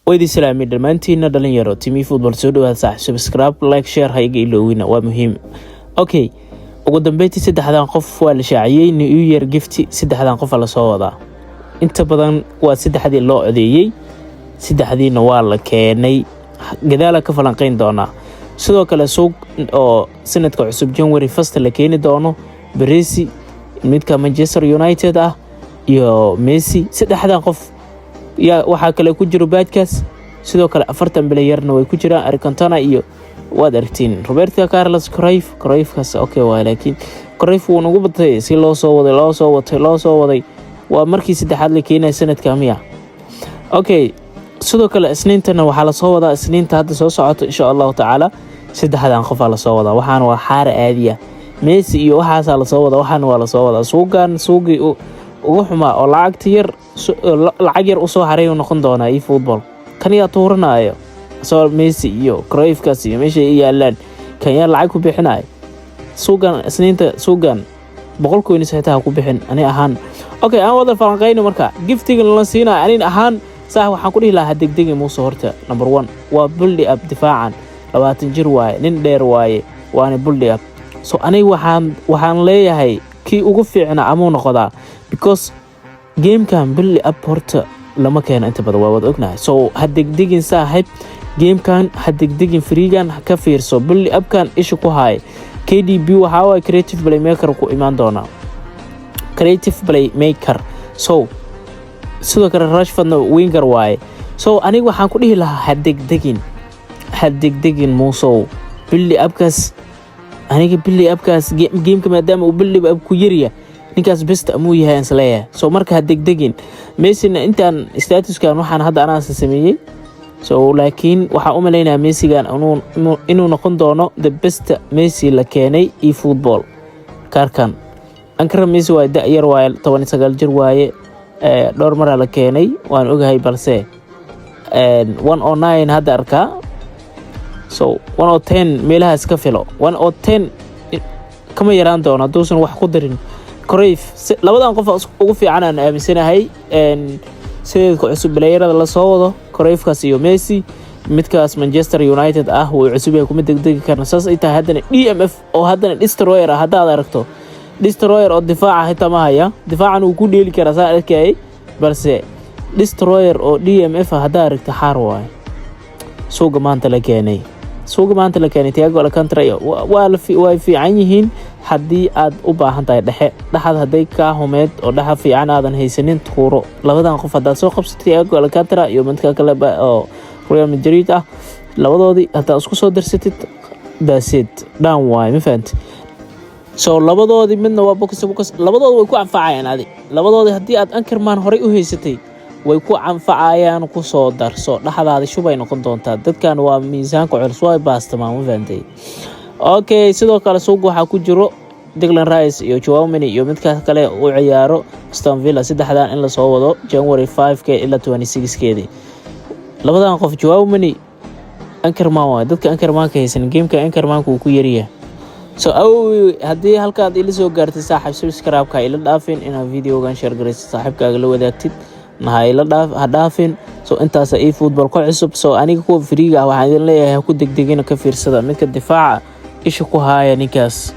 ويدي سلامي دمانتينا dhalinyaro timi football soo dhawaad subscribe like share hayga ilowina waa muhiim. Okay, ugu dambeyntii saddexdan qof waa la shaaciyay New Year gift saddexdan qof la soo wadaa. Inta badan waa saddexdii loo codeeyay, saddexdiina waa la keenay gadaal ka falanqeyn doona. Sidoo kale suuq oo sanadka cusub January 1 la keeni doono Bresci midka Manchester United ah iyo Messi saddexdan qof ya waxa kale ku jiro badkaas. Sidoo kale 40 bilayarna way ku jiraan Argentona iyo waad aragtiin Roberto Carlos Cruyff kaas okay waa laakiin Cruyff uu nagu batay si loo soo waday waa markii saddexaad la keenay sanadka miya. Okay, sidoo kale isniintana waxa la soo wadaa isniinta hadda soo socoto insha Allah taala saddexdan qof la soo wadaa waxaan waa xaar aadiya Messi iyo waxa la soo wadaa waxaan waa la soo wadaa suuqii ugu xumaa oo lacag yar u soo haray oo noqon doona football kan yaa tuuranayo soo Messi iyo Cruyff kaas iyo meesha ay yaalaan kan yaa lacag ku bixinay suuqan isniinta suuqan boqolkiiba xitaa ku bixin ani ahaan. Okay, aan wada falanqeyno marka giftiga la siinaa ani ahaan sax waxaan ku dhihi lahaa degdeg Muuse horta number 1 waa build up difaacan 20 jir waaye nin dheer waaye waana build up so ani waxaan leeyahay kii ugu fiicna amuu noqodaa because game kan build up horta lama keeno inta badan waa wada ognahay so hadegdegin saaxib game kan hadegdegin freegan ka fiirso build up kan isha ku haay KDB waxa waa creative playmaker ku imaan doona so sidoo kale Rashford winger waaye so aniga waxaan ku dhihi lahaa hadegdegin Muuse build up kaas aniga build up kaas game ka maadaama uu build up ku yariya ninkaas best amuu yahay aan sleeyahay so marka hadegdegin Messi intaan statuskan waxaan hadda anaa sameeyay so laakiin waxa u maleynaa Messi gaan inuu noqon doono the best Messi la keenay football karkan ankara Messi waa da'yar waaye 19 jir waaye dhowr mar la keenay waan ogahay balse 109 hadda arka so 110 meelaha iska filo 110 kama yaraan doono doosan wax ku darin Cruyff labadan qof ugu fiican aan aaminsanahay sidoo cusub bilayarada la soo wado Cruyff kaas iyo Messi midkaas Manchester United ah uu cusub yahay kuma degdegi karna saas ay tahay haddana DMF oo haddana destroyer ah hadda aragto destroyer oo difaaca xitaa ma haya difaacan uu ku dheeli karaa saa arkay balse destroyer oo DMF hadda aragto xaar waay suuqa maanta la keenay Thiago Alcantara waa fiican yihiin haddii aad u baahan tahay dhaxad haday ka humeed oo dhaxa fiican aadan haysanin tuuro labadan qof hadda soo qabsatay Thiago Alcantara iyo midka kale oo Real Madrid ah labadoodii hadda isku soo darsatid baasid down waay ma fahanti so labadoodii midna waa box labadoodii way ku anfacayaan labadoodii hadii aad Ankerman hore u haysatay way ku anfacayaan ku soo darso dhaxdaada shubay noqon doontaa dadkan waa miisaanka culus way baastamaan ma fahanti. Okay, sidoo kale suuq waxa ku jiro Declan Rice iyo Chouameni iyo midka kale uu ciyaaro Aston Villa saddexdan in la soo wado January 5 ila 26 keedii labadan qof Chouameni Ankerman waa dadka Ankerman ka haysan game-ka Ankerman ku yariya so hadii halkaad ila soo gaartay saaxiib subscribe-ka ila dhaafin inaad video-gan share gareyso saaxiibkaaga la wadaagtid ha dhaafin so intaas ay football ku cusub so aniga ku freega waxaan idin leeyahay ku degdegina ka fiirsada midka difaaca isha ku haaya ninkaas.